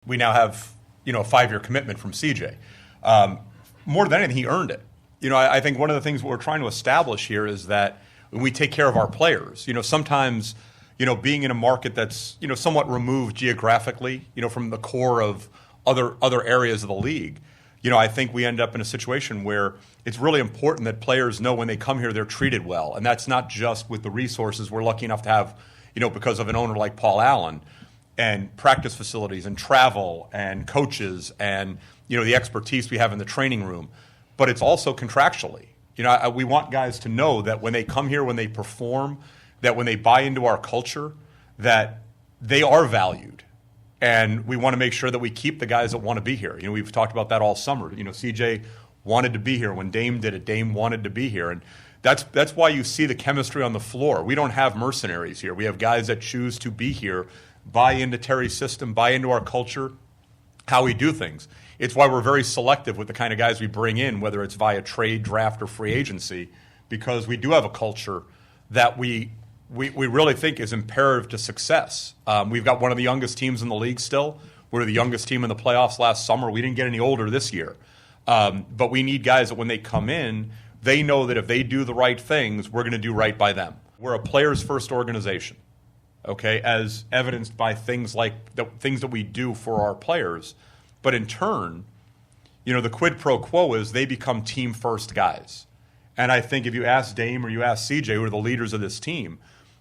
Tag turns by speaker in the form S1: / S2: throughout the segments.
S1: We now have, a 5-year commitment from CJ. More than anything, he earned it. I think one of the things we're trying to establish here is that when we take care of our players, sometimes, being in a market that's, somewhat removed geographically, from the core of other areas of the league, I think we end up in a situation where it's really important that players know when they come here they're treated well. And that's not just with the resources we're lucky enough to have, because of an owner like Paul Allen, and practice facilities and travel and coaches and, the expertise we have in the training room. But it's also contractually. We want guys to know that when they come here, when they perform, that when they buy into our culture, that they are valued. And we want to make sure that we keep the guys that want to be here. We've talked about that all summer. CJ wanted to be here. When Dame did it, Dame wanted to be here. And that's why you see the chemistry on the floor. We don't have mercenaries here. We have guys that choose to be here, buy into Terry's system, buy into our culture, how we do things. It's why we're very selective with the kind of guys we bring in, whether it's via trade, draft, or free agency, because we do have a culture that we really think is imperative to success. We've got one of the youngest teams in the league still. We're the youngest team in the playoffs last summer. We didn't get any older this year. But we need guys that when they come in, they know that if they do the right things, we're going to do right by them. We're a players-first organization, okay, as evidenced by things like the things that we do for our players. But in turn, the quid pro quo is they become team-first guys. And I think if you ask Dame or you ask CJ, who are the leaders of this team,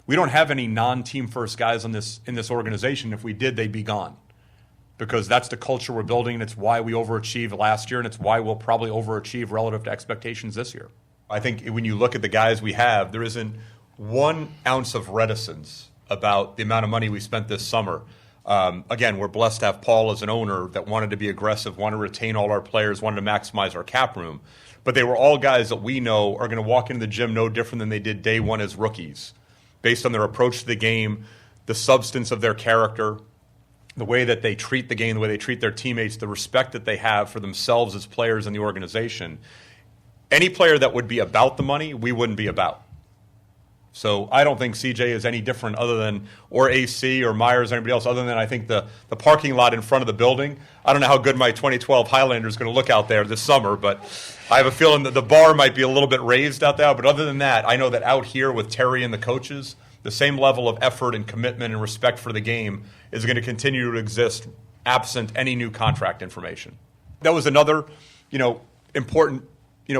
S1: we don't have any non-team first guys in this organization. If we did, they'd be gone. Because that's the culture we're building, and it's why we overachieved last year, and it's why we'll probably overachieve relative to expectations this year. I think when you look at the guys we have, there isn't 1 ounce of reticence about the amount of money we spent this summer. Again, we're blessed to have Paul as an owner that wanted to be aggressive, wanted to retain all our players, wanted to maximize our cap room. But they were all guys that we know are going to walk into the gym no different than they did day one as rookies, based on their approach to the game, the substance of their character, the way that they treat the game, the way they treat their teammates, the respect that they have for themselves as players in the organization. Any player that would be about the money, we wouldn't be about. So I don't think CJ is any different or AC or Myers or anybody else, other than I think the parking lot in front of the building. I don't know how good my 2012 Highlander is going to look out there this summer, but I have a feeling that the bar might be a little bit raised out there. But other than that, I know that out here with Terry and the coaches, the same level of effort and commitment and respect for the game is going to continue to exist absent any new contract information. That was another, important,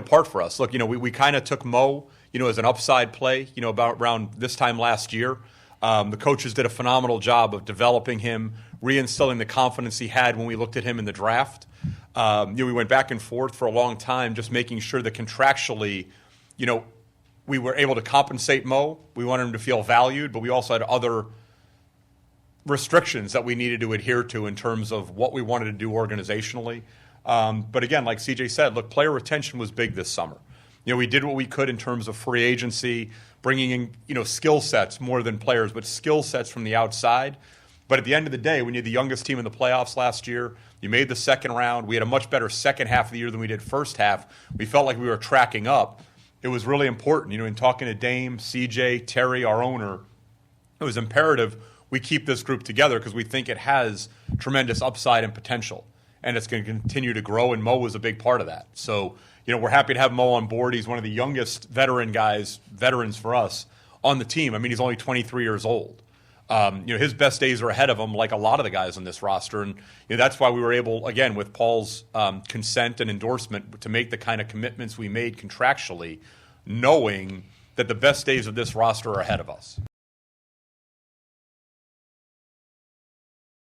S1: part for us. Look, we kind of took Mo, as an upside play, about around this time last year. The coaches did a phenomenal job of developing him, reinstilling the confidence he had when we looked at him in the draft. We went back and forth for a long time, just making sure that contractually, we were able to compensate Mo. We wanted him to feel valued, but we also had other restrictions that we needed to adhere to in terms of what we wanted to do organizationally. But again, like CJ said, look, player retention was big this summer. We did what we could in terms of free agency, bringing in, skill sets more than players, but skill sets from the outside. But at the end of the day, when you're the youngest team in the playoffs last year, you made the second round. We had a much better second half of the year than we did first half. We felt like we were tracking up. It was really important, in talking to Dame, CJ, Terry, our owner, it was imperative we keep this group together because we think it has tremendous upside and potential. And it's going to continue to grow, and Mo was a big part of that. So, we're happy to have Mo on board. He's one of the youngest veterans for us on the team. I mean, he's only 23 years old. His best days are ahead of him, like a lot of the guys on this roster. And that's why we were able, again, with Paul's consent and endorsement, to make the kind of commitments we made contractually, knowing that the best days of this roster are ahead of us.